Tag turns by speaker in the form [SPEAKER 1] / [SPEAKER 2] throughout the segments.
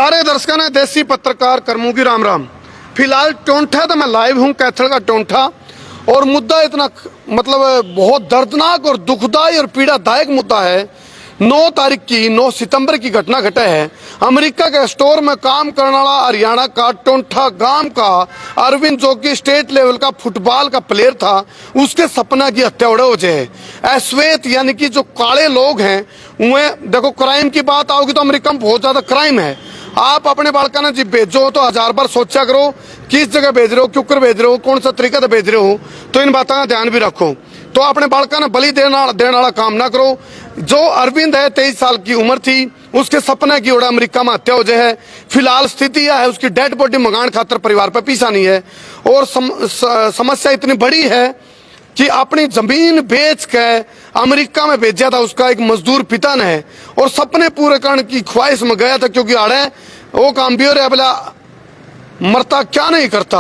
[SPEAKER 1] सारे दर्शकों ने देसी पत्रकार कर्मों की राम राम। फिलहाल टोंठा तो मैं लाइव हूं, कैथल का टोंठा, और मुद्दा इतना मतलब बहुत दर्दनाक और दुखदाई और पीड़ादायक मुद्दा है। 9 सितंबर की घटना घटा है। अमेरिका के स्टोर में काम करने वाला हरियाणा का टोंठा गांव का अरविंद, जो कि स्टेट लेवल का फुटबॉल का प्लेयर था, उसके सपना की हत्या उड़े हो जाए। अश्वेत यानी कि जो काले लोग हैं, उन्हें देखो, क्राइम की बात आओगी तो अमेरिका में बहुत ज्यादा क्राइम है। आप अपने बालका ने जी भेजो तो 1000 बार सोचा करो किस जगह भेज रहे हो, क्यों कर भेज रहे हो, कौन सा तरीका से भेज रहे हो, तो इन बातों का ध्यान भी रखो। तो अपने बालका ने बलि देने वाला काम ना करो। जो अरविंद है, 23 साल की उम्र थी, उसके सपने की ओर अमेरिका में हत्या हो जाए है। फिलहाल स्थिति यह है, उसकी डेड बॉडी मंगाने खातर परिवार पर पीछा नहीं है। और समस्या इतनी बड़ी है कि अपनी जमीन बेच के अमेरिका में भेजा था उसका एक मजदूर पिता ने, और सपने पूरे करने की ख्वाहिश में गया था, क्योंकि आड़े वो काम भी हो रहा है, बोला मरता क्या नहीं करता।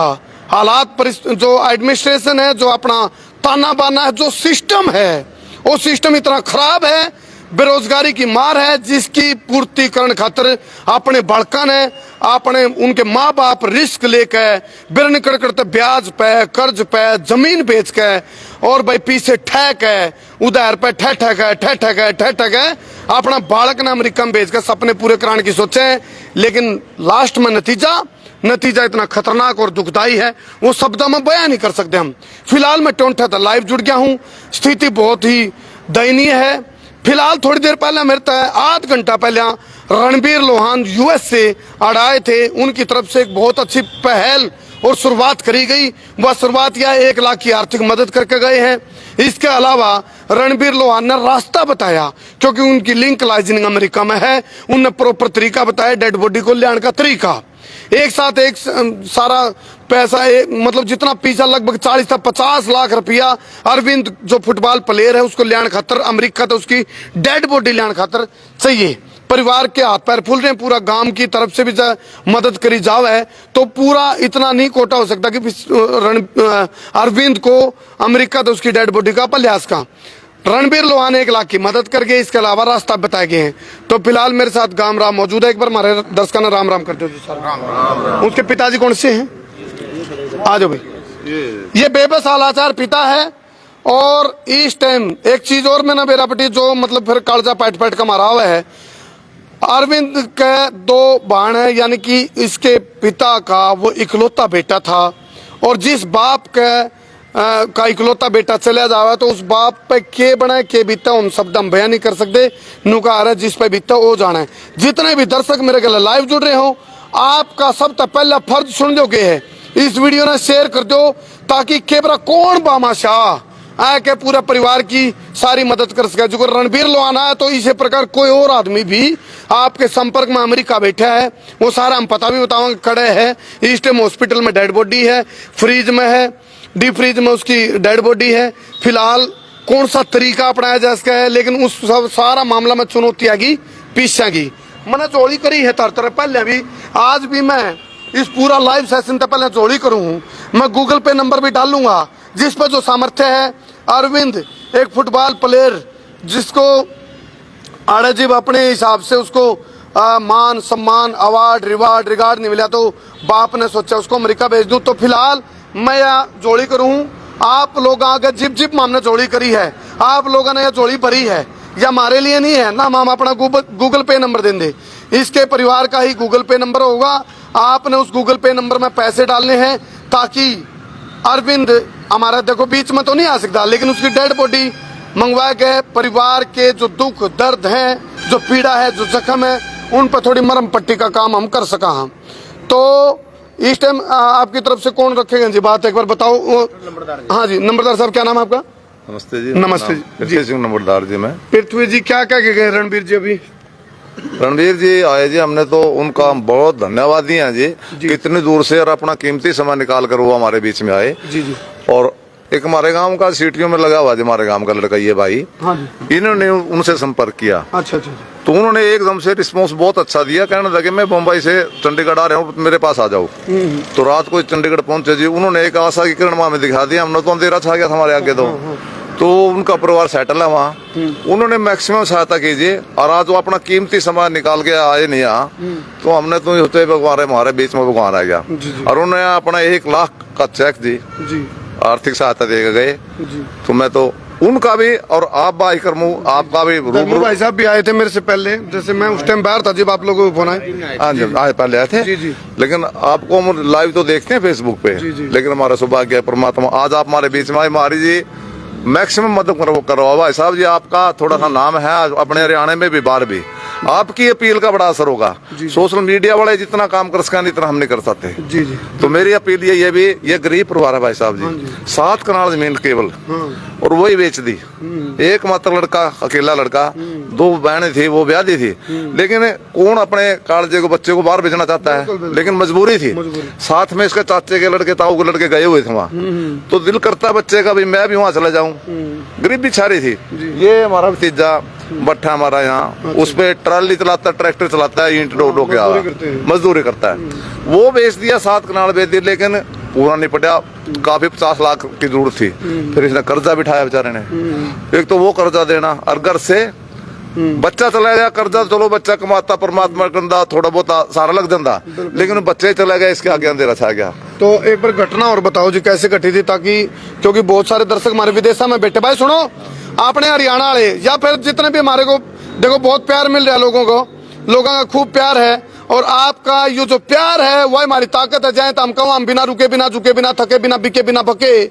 [SPEAKER 1] हालात जो एडमिनिस्ट्रेशन है, जो अपना ताना बाना है, जो सिस्टम है, वो सिस्टम इतना खराब है, बेरोजगारी की मार है, जिसकी पूर्ति करने खातिर अपने बालका ने, अपने उनके माँ बाप रिस्क लेके बिरन करते ब्याज पे, कर्ज पे, जमीन बेच के, और भाई पीछे ठहक है, उधार पे ठहक है अपना बालक ने अमेरिका में बेच के सपने पूरे कराने की सोचे। लेकिन लास्ट में नतीजा इतना खतरनाक और दुखदाई है, वो शब्दों में बयान नहीं कर सकते हम। फिलहाल मैं टोंठा तक लाइव जुड़ गया हूँ। स्थिति बहुत ही दयनीय है। फिलहाल थोड़ी देर पहले, मेरे तक आध घंटा पहले रणबीर लोहान यूएस से आए थे। उनकी तरफ से एक बहुत अच्छी पहल और शुरुआत करी गई। वह शुरुआत यह 1 लाख की आर्थिक मदद करके गए हैं। इसके अलावा रणबीर लोहान ने रास्ता बताया, क्योंकि उनकी लिंक लाइजनिंग अमेरिका में है। उनने प्रॉपर तरीका बताया डेड बॉडी को ले आने का तरीका। एक साथ एक सारा पैसा मतलब जितना पीछा लगभग 40 से 50 लाख रुपया अरविंद जो फुटबॉल प्लेयर है उसको लेने खातर अमेरिका, तो उसकी डेड बॉडी लेने खातर चाहिए। परिवार के हाथ पैर फूल रहे हैं, पूरा गांव की तरफ से भी मदद करी जाओ है, तो पूरा इतना नहीं कोटा हो सकता कि अरविंद को अमेरिका, तो उसकी डेड बॉडी का प्रयास का। रणबीर लोहान 1 लाख की मदद करके, इसके अलावा रास्ता बताए गए हैं। तो फिलहाल मेरे साथ गाम राम मौजूद है। एक बार हमारे दर्शकों ने राम राम करते हो जी सर। राम। उसके पिताजी कौन से हैं? आ जाओ भाई। ये बेबस हालाचार पिता है। और इस टाइम एक चीज और मैंने मेरा पटी जो मतलब फिर कालजा पैट का मारा हुआ है। अरविंद के 2 बाण है, यानी कि इसके पिता का वो इकलौता बेटा था, और जिस बाप का इकलौता बेटा चला जावा तो उस बाप पे के बना के बीता उन शब्द हम बयान नहीं कर सकते। नुका आ रहा है जिस पे बीता वो जाना है। जितने भी दर्शक मेरे गले लाइव जुड़ रहे हो, आपका सबसे पहला फर्ज सुन जो के है, इस वीडियो ने शेयर कर दो, ताकि केबरा कौन बामाशाह आए के पूरा परिवार की सारी मदद कर सके। जो रणबीर लोहान है, तो इसी प्रकार कोई और आदमी भी आपके संपर्क में अमेरिका बैठा है, वो सारा हम पता भी बताओगे। कड़े है, इस टाइम हॉस्पिटल में डेड बॉडी है, फ्रीज में है, डीप फ्रीज में उसकी डेड बॉडी है। फिलहाल कौन सा तरीका अपनाया जा सका है, लेकिन उस सब सारा मामला में चुनौती आ गई पीछा की। मैंने जोड़ी करी है तरह पहले भी, आज भी मैं इस पूरा लाइव सेशन से पहले जोड़ी करूँ। मैं गूगल पे नंबर भी डालूंगा, जिस पर जो सामर्थ्य है। अरविंद एक फुटबॉल प्लेयर, जिसको आड़े जीव अपने हिसाब से उसको मान सम्मान अवार्ड रिगार्ड नहीं मिला, तो बाप ने सोचा उसको अमेरिका भेज दूं। तो फिलहाल मैं यह जोड़ी करूं, आप लोग आगे जिप हमने जोड़ी करी है, आप लोगों ने यह जोड़ी भरी है, या हमारे लिए नहीं है ना। हम अपना गूगल पे नंबर देंगे, इसके परिवार का ही गूगल पे नंबर होगा। आपने उस गूगल पे नंबर में पैसे डालने हैं, ताकि अरविंद हमारा, देखो बीच में तो नहीं आ सकता, लेकिन उसकी डेड बॉडी मंगवा के परिवार के जो दुख दर्द है, जो पीड़ा है, जो जख्म है, उन पर थोड़ी मरहम पट्टी का काम हम कर सका। हम तो इस टाइम आपकी तरफ से कौन रखेगा जी बात, एक बार बताओ। हाँ जी, नंबरदार साहब, क्या नाम है आपका?
[SPEAKER 2] नमस्ते जी।
[SPEAKER 1] नमस्ते जी।
[SPEAKER 2] पृथ्वी सिंह नंबरदार जी। मैं
[SPEAKER 1] पृथ्वी जी, क्या क्या गए रणबीर जी? अभी
[SPEAKER 2] रणबीर जी आए जी, हमने तो उनका बहुत धन्यवाद दिया जी, कितनी दूर से और अपना कीमती समय निकाल कर वो हमारे बीच में आए जी। और एक हमारे गांव का सीटियों में लगा हुआ जी, हमारे गांव का लड़का ये भाई,
[SPEAKER 1] हाँ जी,
[SPEAKER 2] इन्होंने उनसे संपर्क किया।
[SPEAKER 1] अच्छा।
[SPEAKER 2] तो उन्होंने एकदम से रिस्पॉन्स बहुत अच्छा दिया, कहने लगे मैं मुंबई से चंडीगढ़ आ रहा हूँ, मेरे पास आ जाओ। तो रात को चंडीगढ़ पहुंचे जी। उन्होंने एक आशा की किरण में दिखा दिया। हमने तो अंधेरा छा गया था हमारे आगे। तो उनका परिवार सेटल है वहाँ, उन्होंने मैक्सिमम सहायता कीजिए। और आज वो अपना कीमती समय निकाल के आए नहीं यहाँ, तो हमने तो होते हमारे बीच में भगवान आ गया। और उन्होंने अपना 1 लाख का चेक जी आर्थिक सहायता दे गए। तो मैं तो उनका भी, और आप भाई करमू आपका भी,
[SPEAKER 1] करमू भाई साहब भी आए थे मेरे से पहले, जैसे मैं उस टाइम बाहर था जब आप लोगों को फोन आए।
[SPEAKER 2] हाँ जी, आए पहले आए थे।
[SPEAKER 1] जी।
[SPEAKER 2] लेकिन आपको हम लाइव तो देखते हैं फेसबुक पे। लेकिन हमारा सौभाग्य है परमात्मा, आज आप हमारे बीच में आए। हमारी जी मैक्सिमम मदद करो भाई साहब जी। आपका थोड़ा सा नाम है अपने हरियाणा में भी, बाहर भी। आपकी अपील का बड़ा असर होगा। सोशल मीडिया वाले जितना काम कर सकें इतना हम नहीं कर सकते।
[SPEAKER 1] जी।
[SPEAKER 2] तो मेरी अपील ये भी, ये गरीब परिवार है भाई साहब जी, 7 कनाल जमीन केवल, और वही बेच दी। एक मात्र लड़का, अकेला लड़का, 2 बहनें थी, वो ब्याह दी थी। लेकिन कौन अपने कालजे को, बच्चे को बाहर भेजना चाहता है? लेकिन मजबूरी थी। साथ में इसके चाचे के लड़के, ताऊ के लड़के गए हुए थे वहाँ। तो दिल करता बच्चे का भी मैं भी वहाँ चला जाऊँ। गरीबी छारी थी। ये हमारा भतीजा भट्ठा हमारा यहाँ, उस पे ट्राली चलाता, ट्रैक्टर चलाता है, ईंट डो के मजदूरी करता है। वो बेच दिया, 7 कनाल बेच दिया, लेकिन पूरा नहीं पड़ा। काफी 50 लाख की जरूरत थी। फिर इसने कर्जा बिठाया बेचारे ने। एक तो वो कर्जा देना, और घर से बच्चा चला गया, कर्जा चलो बच्चा कमाता, परमात्मा कंदा थोड़ा बहुत सारा लग जाता, लेकिन बच्चे चला गया, इसके आगे अंधेरा छा गया।
[SPEAKER 1] तो एक बार घटना और बताओ जी, कैसे घटी थी, ताकि क्योंकि बहुत सारे दर्शक हमारे विदेशों में बैठे। भाई सुनो, आपने हरियाणा वाले या फिर जितने भी हमारे को देखो, बहुत प्यार मिल रहा है लोगों को, लोगों का खूब प्यार है। और आपका ये जो प्यार है वो हमारी ताकत है। जाए तो हम कहूँ, हम बिना रुके, बिना झुके, बिना थके, बिना बिके, बिना बके,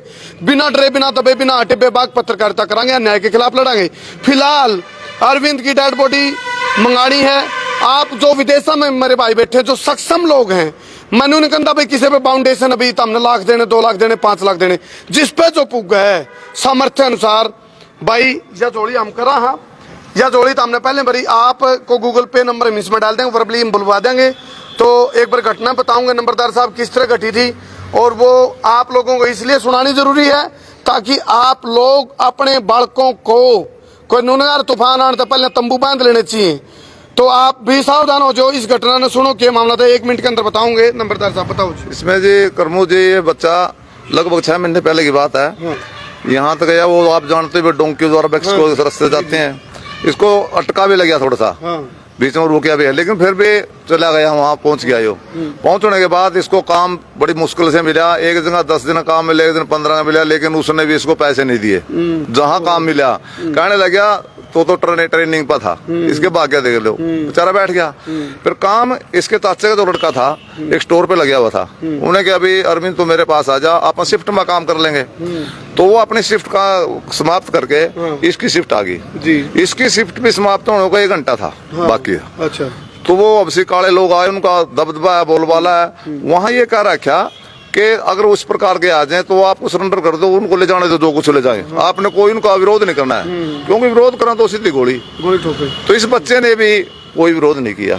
[SPEAKER 1] बिना डरे, बिना दबे, बिना हटे, बेबाक पत्रकारिता करांगे, अन्याय के खिलाफ लड़ांगे। फिलहाल अरविंद की डेड बॉडी मंगानी है। आप जो विदेशों में मेरे भाई बैठे, जो सक्षम लोग हैं, मैंने नहीं कहता भाई किसी पे फाउंडेशन अभी तो हमने लाख देने, 2 लाख देने, 5 लाख देने, जिस पे जो पुग है सामर्थ्य अनुसार भाई, या जोड़ी हम करा। हाँ, या जोड़ी तो हमने पहले भरी। आपको गूगल पे नंबर हम इसमें डाल देंगे, वर्बली हम बुलवा देंगे। तो एक बार घटना बताऊंगे नंबरदार साहब किस तरह घटी थी, और वो आप लोगों को इसलिए सुनानी जरूरी है ताकि आप लोग अपने बालकों को, कोई नूनगार तूफान आने तो पहले तंबू बांध लेने चाहिए। तो आप भी सावधान हो जो इस घटना ने सुनो क्या मामला था। 1 मिनट के अंदर बताऊंगे। नंबरदार साहब बताओ।
[SPEAKER 2] इसमें जी करमू जी, ये बच्चा लगभग 6 महीने पहले की बात है। यहाँ तक गया वो, आप जानते हो डोंकी द्वारा को रास्ते जाते हैं, इसको अटका भी लग गया थोड़ा सा, बीच में रुकिया भी है, लेकिन फिर भी चला गया, वहाँ पहुंच गया। यो पहुंचने के बाद इसको काम बड़ी मुश्किल से मिला। एक जगह 10 दिन काम मिले, एक दिन 15 मिला, लेकिन उसने भी इसको पैसे नहीं दिए। जहाँ काम मिला कहने लगा तो ट्रेनिंग पर था, इसके भाग्य देख लो, बेचारा बैठ गया। फिर काम इसके चाचे का जो लड़का था, एक स्टोर पे लगा हुआ था, उन्होंने कहा अभी अरविंद तो मेरे पास आ जा, आप शिफ्ट में काम कर लेंगे। तो वो अपनी शिफ्ट का समाप्त करके इसकी शिफ्ट आ गई। इसकी शिफ्ट भी समाप्त होने को 1 घंटा था बाकी।
[SPEAKER 1] अच्छा।
[SPEAKER 2] तो वो अब से काले लोग आए, उनका दबदबा है, बोलबाला है। वहाँ ये कह रखा कि अगर उस प्रकार के आ जाए तो आपको सरेंडर कर दो, उनको ले जाने दो, जो कुछ ले जाए। आपने कोई उनका विरोध नहीं करना है, क्योंकि विरोध करना तो सीधी गोली ठोके। तो इस बच्चे ने भी कोई विरोध नहीं किया।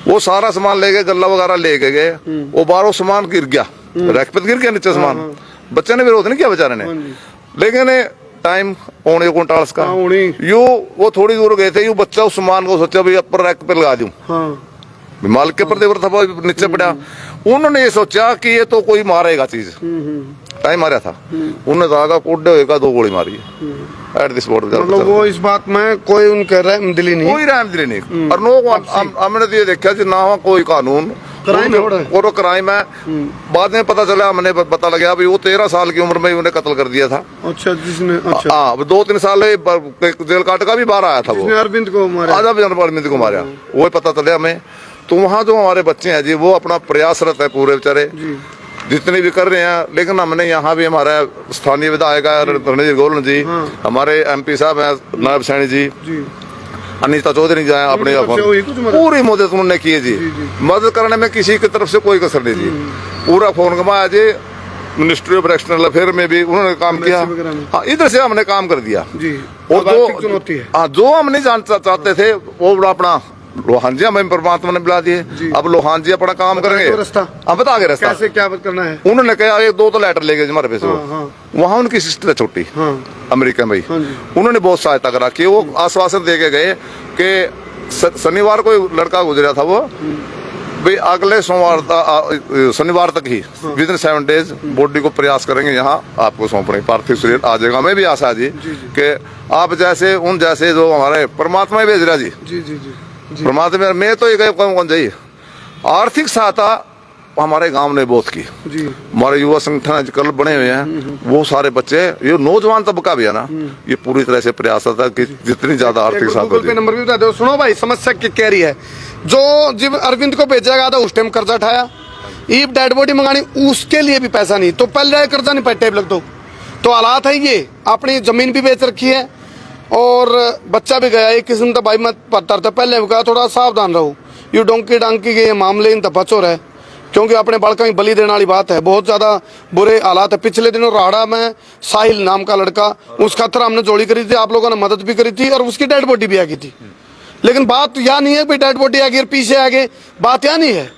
[SPEAKER 2] वो सारा सामान ले गए, गल्ला वगैरह ले के गए, वो बाहरों सामान गिर गया, रैक पे गिर गया नीचे सामान। बच्चे ने विरोध नहीं किया बेचारे ने। लेकिन टाइम पौने क्विंटाल्स का यू, वो थोड़ी दूर गए थे, यू बच्चा उस सामान को सोचा भाई अपर रैक पे लगा दूं, माल के ऊपर देवर था, नीचे पड़ा। उन्होंने ये सोचा कि ये तो कोई मारेगा चीज, टाइम मारा था। उन्होंने कहा कोडे होएगा, 2 गोली मारी एट दिस बोर्ड।
[SPEAKER 1] मतलब वो इस बात में कोई उनके रहमदिली नहीं,
[SPEAKER 2] कोई रहमदिली नहीं। और नो, हमने तो ये देखा कि ना कोई कानून और क्राइम है। बाद में पता चला, हमने पता लगा भाई वो 13 साल की उम्र में उन्हें कत्ल कर दिया था।
[SPEAKER 1] अच्छा, जिसने अच्छा,
[SPEAKER 2] हाँ 2-3 साल जेल काट का भी बाहर आया था, वो
[SPEAKER 1] अरविंद को मारा,
[SPEAKER 2] अरविंद को मारा, वो पता चला हमें। तो वहाँ जो हमारे बच्चे हैं जी, वो अपना प्रयासरत है पूरे बेचारे, जितने भी कर रहे हैं। लेकिन हमने यहाँ भी हमारा स्थानीय विधायक है रणजीत गोलन जी, हमारे MP साहब है नायब सैनी जी, अनीता चौधरी जी हैं, अपने पूरी मदद उन्होंने की है जी। मदद करने में किसी की तरफ से कोई कसर नहीं जी। पूरा फोन घुमाया जी, मिनिस्ट्री ऑफ एक्सटर्नल अफेयर में भी उन्होंने काम किया। हाँ, इधर से हमने काम कर दिया। और जो हम नहीं जान चाहते थे, वो अपना लोहान जी हमें परमात्मा ने बुला दिए। अब लोहान जी अपना काम करेंगे, अब बता के रास्ता
[SPEAKER 1] कैसे क्या करना है।
[SPEAKER 2] उन्होंने कहा 1-2 तो लेटर ले गए हमारे पैसे। वहाँ उनकी सिस्टर है छोटी, अमेरिका में, उन्होंने बहुत सहायता करा कि वो आश्वासन दे के गए कि शनिवार को लड़का गुजरा था, वो भाई अगले शनिवार तक ही विद इन 7 डेज बॉडी को प्रयास करेंगे यहाँ आपको सौंपने, पार्थिव शरीर आ जाएगा। मैं भी आशा जी कि आप जैसे उन जैसे जो हमारे परमात्मा भेज रहा जी, परमात्मा। मैं तो ये कहूँगा जी, आर्थिक सहायता हमारे गांव ने बहुत की जी। हमारे युवा संगठन कल बने हुए हैं, वो सारे बच्चे, ये नौजवान तबका भी है ना, ये पूरी तरह से प्रयास था कि जितनी ज्यादा आर्थिक सहायता।
[SPEAKER 1] गूगल पे नंबर भी बता दो। सुनो भाई, समस्या क्या रही है, जो जब अरविंद को भेजा था उस टाइम कर्जा उठाया, ईब डेड बॉडी मंगानी उसके लिए भी पैसा नहीं, तो पहले कर्जा नहीं पैटे लग दो। तो हालात है ये, अपनी जमीन भी बेच रखी है और बच्चा भी गया। एक किस्म का भाई मत पत्थर था, पहले कहा थोड़ा सावधान रहो, यू डोंकी डांकी के मामले इन बचो रहे, क्योंकि अपने बालका की बलि देने वाली बात है। बहुत ज्यादा बुरे हालात है। पिछले दिनों राड़ा में साहिल नाम का लड़का, उसका खतरा हमने जोड़ी करी थी, आप लोगों ने मदद भी करी थी और उसकी डेड बॉडी भी आ गई थी। लेकिन बात यह नहीं है भाई डेड बॉडी आ गई और पीछे आ गए, बात यह नहीं है।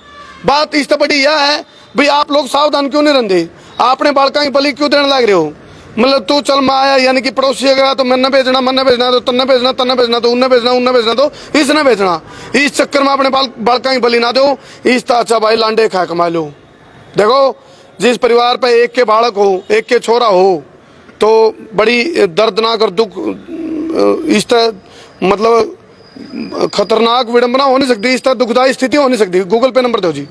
[SPEAKER 1] बात इस बड़ी यह है भाई आप लोग सावधान क्यों नहीं रहते, आपने बालका की बलि क्यों देने लग रहे हो। मतलब तू चल मैं आया, यानी कि पड़ोसी गया तो मैंने भेजना, मैंने भेजना तो तन्ने भेजना, तन्ने भेजना तो उन्हें भेजना, उन्हें भेजना तो इसने भेजना। इस चक्कर में अपने बालका की बलि ना दो। इस तो अच्छा भाई लांडे खा कमा लो। देखो, जिस परिवार पे एक के बालक हो, एक के छोरा हो, तो बड़ी दर्दनाक और दुख, इस तरह मतलब खतरनाक विडंबना हो नहीं सकती, इस तरह दुखदायी स्थिति हो नहीं सकती। गूगल पे नंबर दो जी।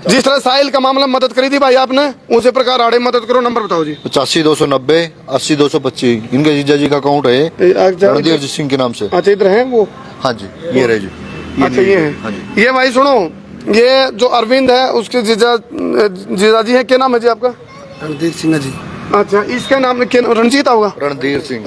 [SPEAKER 1] जिस तरह साहिल का मामला मदद करी थी भाई आपने, उसी प्रकार आड़े मदद करो। नंबर बताओ जी।
[SPEAKER 3] 85-290 80-225 इनके जीजा जी का अकाउंट है, रणधीर सिंह के नाम से।
[SPEAKER 1] अच्छा, इधर है वो?
[SPEAKER 3] हाँ जी, ये रहे जी।
[SPEAKER 1] अच्छा, ये है।
[SPEAKER 3] हाँ जी।
[SPEAKER 1] ये भाई सुनो, ये जो अरविंद है उसके जीजा जी है, क्या नाम है जी आपका?
[SPEAKER 4] रणधीर सिंह जी।
[SPEAKER 1] अच्छा, इसका नाम रणजीत होगा?
[SPEAKER 3] रणधीर सिंह।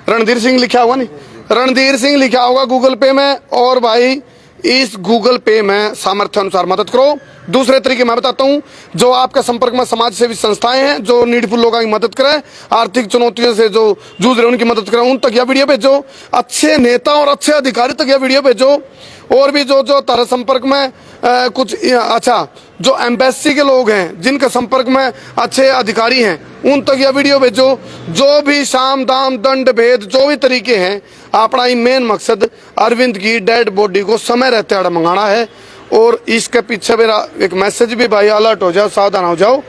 [SPEAKER 1] रणधीर सिंह लिखा होगा नहीं, रणधीर सिंह लिखा होगा गूगल पे में। और भाई इस गूगल पे में सामर्थ्य अनुसार मदद करो। दूसरे तरीके मैं बताता हूँ, जो आपके संपर्क में समाज सेवी संस्थाएं हैं जो नीडफुल लोगों की मदद करें, आर्थिक चुनौतियों से जो जूझ रहे उनकी मदद करें, उन तक यह वीडियो भेजो। अच्छे नेता और अच्छे अधिकारी तक यह वीडियो भेजो। और भी जो तारे संपर्क में कुछ अच्छा जो एम्बेसी के लोग हैं, जिनके संपर्क में अच्छे अधिकारी हैं, उन तक यह वीडियो भेजो। जो भी साम दाम दंड भेद जो भी तरीके हैं, अपना ही मेन मकसद अरविंद की डेड बॉडी को समय रहते अड़ मंगाना है। और इसके पीछे मेरा एक मैसेज भी भाई, अलर्ट हो जाओ, सावधान हो जाओ।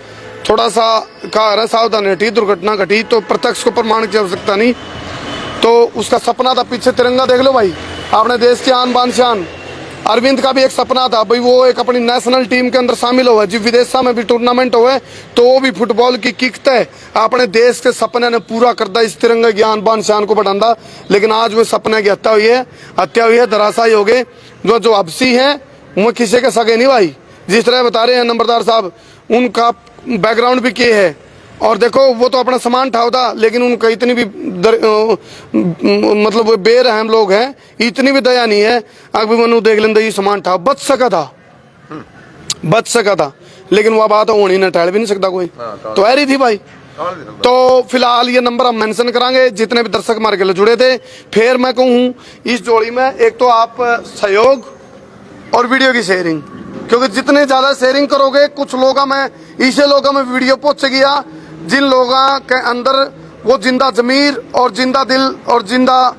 [SPEAKER 1] थोड़ा सा कहा रहा सावधान हटी, दुर्घटना घटी तो प्रत्यक्ष को प्रमाण की आवश्यकता नहीं। तो उसका सपना था, पीछे तिरंगा देख लो भाई, अपने देश की आन बान शान। अरविंद का भी एक सपना था भाई, वो एक अपनी नेशनल टीम के अंदर शामिल हुआ, जी विदेशा में भी टूर्नामेंट हुए तो वो भी फुटबॉल की किक है, अपने देश के सपने ने पूरा करता, इस तिरंगे की आन बान शान को बढ़ाता। लेकिन आज वो सपने की हत्या हुई है, धराशायी हो गए। जो हबसी है वो किसी के सगे नहीं भाई, जिस तरह बता रहे हैं नंबरदार साहब, उनका बैकग्राउंड भी क्या है। और देखो, वो तो अपना सामान ठाव था, लेकिन उनका इतनी भी मतलब वो बेरहम लोग हैं, इतनी भी दया नहीं है। अभिमन्यु देख लेंगे, ये सामान ठाव बच सका था, लेकिन वह बात होनी ना, टहल भी नहीं सकता कोई, तो ऐरी थी भाई। तो फिलहाल ये नंबर हम मेंशन करांगे, जितने भी दर्शक हमारे के जुड़े थे। फिर मैं कहूँ इस जोड़ी में एक तो आप सहयोग और वीडियो की शेयरिंग, क्योंकि जितने ज्यादा शेयरिंग करोगे, कुछ लोगों में ऐसे लोगों में वीडियो पहुंच गया जिन लोगों के अंदर वो जिंदा जमीर और जिंदा दिल और जिंदा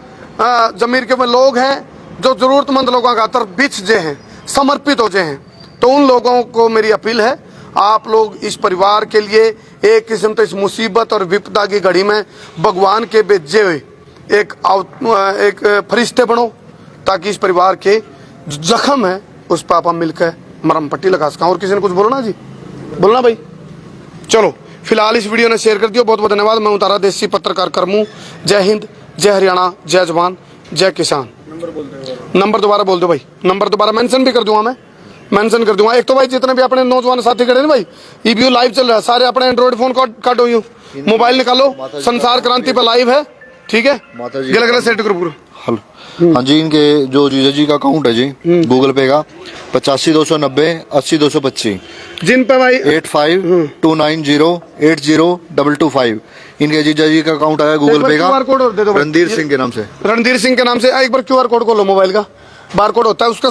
[SPEAKER 1] जमीर के में लोग हैं, जो जरूरतमंद लोगों का तरफ बिछ जे हैं, समर्पित हो जे हैं। तो उन लोगों को मेरी अपील है, आप लोग इस परिवार के लिए एक किस्म तो इस मुसीबत और विपदा की घड़ी में भगवान के भेजे हुए एक फरिश्ते बनो, ताकि इस परिवार के जख्म है उस पर आप मिलकर मरम पट्टी लगा सका। और किसी ने कुछ बोलना जी? बोलना भाई? चलो, फिलहाल इस वीडियो ने शेयर कर दिया। बहुत बहुत धन्यवाद। मैं उतारा देसी पत्रकार करमू। जय हिंद, जय हरियाणा, जय जवान, जय किसान। नंबर दोबारा बोल दो भाई, नंबर दोबारा मेंशन भी कर दूंगा, मैं मेंशन कर दूंगा। एक तो भाई जितने भी अपने नौजवान साथी खड़े हैं भाई, ईबीयू लाइव चल रहा है, सारे अपने एंड्रॉइड फोन काटो, यूं मोबाइल निकालो, संसार क्रांति पर लाइव है, ठीक है? गलत गलत सेट करो पूरा।
[SPEAKER 3] हाँ जी, इनके जो जीजा जी का अकाउंट है जी गूगल पे का 85-290 80-225,
[SPEAKER 1] जिन पे भाई
[SPEAKER 3] 85-290 इनके जीजा जी का अकाउंट आया गूगल पे का, रणधीर सिंह के नाम से।
[SPEAKER 1] रणधीर सिंह के नाम से एक बार QR कोड खोलो, मोबाइल का बार कोड होता है, उसका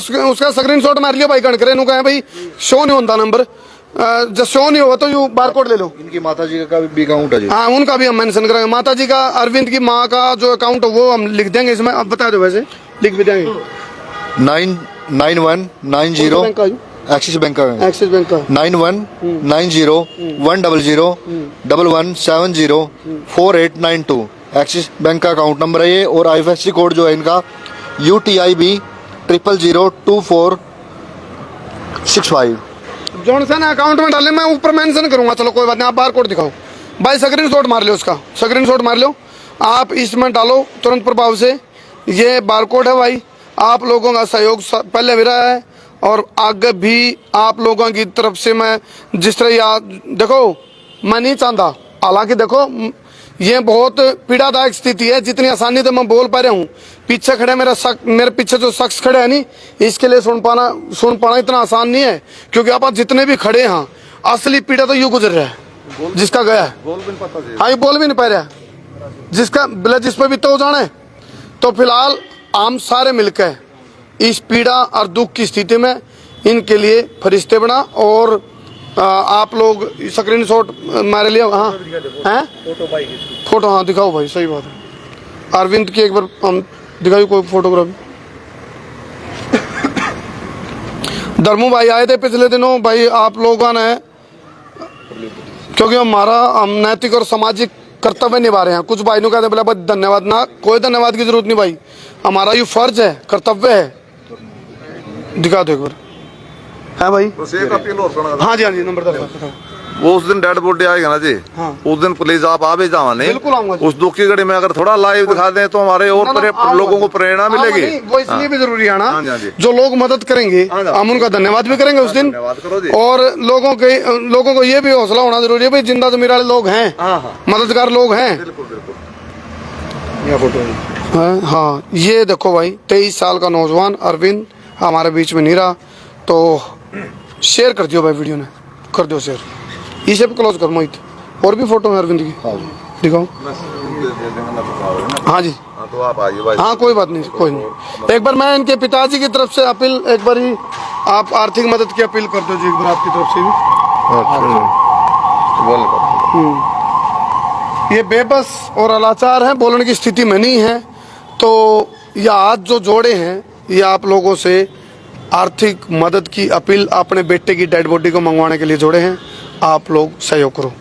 [SPEAKER 1] स्क्रीनशॉट मार लियो भाई, गण करे कहें भाई शो नहीं होता नंबर, जब शो नहीं हुआ तो यू बार कोड ले लो।
[SPEAKER 3] इनकी माता जी का भी अकाउंट है जी।
[SPEAKER 1] हाँ, उनका भी हम मेंशन करेंगे। माता जी का, अरविंद की माँ का जो अकाउंट है वो हम लिख देंगे इसमें। अब बता दो, वैसे लिख भी देंगे।
[SPEAKER 3] 9190 एक्सिस बैंक का है।
[SPEAKER 1] एक्सिस बैंक का
[SPEAKER 3] 919011704892 एक्सिस बैंक का अकाउंट नंबर है ये। और IFSC कोड जो है इनका UTIB 0002465।
[SPEAKER 1] जौन सा ना अकाउंट में डाले मैं ऊपर मेंशन करूंगा, चलो कोई बात नहीं, आप बार कोड दिखाओ भाई, स्क्रीन शॉट मार लो, उसका स्क्रीन शॉट मार लो आप, इसमें डालो तुरंत प्रभाव से। ये बार कोड है भाई, आप लोगों का सहयोग पहले भी रहा है और आगे भी आप लोगों की तरफ से मैं जिस तरह याद देखो, मैं नहीं चाहता, हालांकि देखो ये बहुत पीड़ादायक स्थिति है, जितनी आसानी से मैं बोल पा रहा हूँ, पीछे खड़े मेरे पीछे जो शख्स खड़े हैं नहीं, इसके लिए सुन पाना इतना आसान नहीं है, क्योंकि आप जितने भी खड़े हैं असली पीड़ा तो यूं गुजर रहा है, जिसका गया है हाँ ये बोल भी नहीं पा रहा, जिसका बिला जिस पे भी तो जाने। तो फिलहाल हम सारे मिलकर इस पीड़ा और दुख की स्थिति में इनके लिए फरिश्ते बना, और आप लोग स्क्रीनशॉट मारे लिए हाँ हैं फोटो हाँ दिखाओ भाई, सही बात है। अरविंद की एक बार हम दिखाई कोई फोटोग्राफी। धर्मू भाई आए थे पिछले दिनों भाई, आप लोगों ने क्योंकि हम नैतिक और सामाजिक कर्तव्य निभा रहे हैं, कुछ भाई ने कहते बोला धन्यवाद ना, कोई धन्यवाद की जरूरत नहीं भाई, हमारा ये फर्ज है, कर्तव्य है। दिखा दो एक बार है भाई,
[SPEAKER 2] बस एक अपील और करना।
[SPEAKER 1] हाँ जी हाँ जी, नंबर बताओ।
[SPEAKER 2] वो उस दिन डेड बॉडी आएगा ना जी,
[SPEAKER 1] हाँ।
[SPEAKER 2] उस दिन प्लीज आप आ भी जावा नहीं,
[SPEAKER 1] बिल्कुल आऊंगा जी।
[SPEAKER 2] उस दुख की घड़ी में अगर थोड़ा लाइव दिखा दें तो हमारे और लोगों को प्रेरणा मिलेगी।
[SPEAKER 1] वो इसलिए भी जरूरी है ना,
[SPEAKER 2] हाँ जी।
[SPEAKER 1] जो लोग मदद करेंगे हम उनका धन्यवाद भी करेंगे उस दिन,
[SPEAKER 2] धन्यवाद करो जी।
[SPEAKER 1] और लोगों को ये भी हौसला होना जरूरी है भाई, जिंदा जमीर वाले लोग हैं, मददगार लोग हैं। हाँ ये देखो भाई, 23 साल का नौजवान अरविंद हमारे बीच में नहीं रहा, तो शेयर कर दियो भाई, वीडियो ने कर दो शेयर, इसे भी क्लोज कर मोहित। और भी फोटो है अरविंद की, दिखाओ। हाँ जी
[SPEAKER 2] तो आप आइए भाई।
[SPEAKER 1] हाँ कोई बात नहीं, कोई नहीं। एक बार मैं इनके पिताजी की तरफ से अपील, एक बार ही आप आर्थिक मदद की अपील कर दो जी, एक बार आपकी तरफ से भी। ये बेबस और अलाचार है, बोलने की स्थिति में नहीं है, तो ये हाथ जो जोड़े हैं ये आप लोगों से आर्थिक मदद की अपील अपने बेटे की डेड बॉडी को मंगवाने के लिए जोड़े हैं, आप लोग सहयोग करो।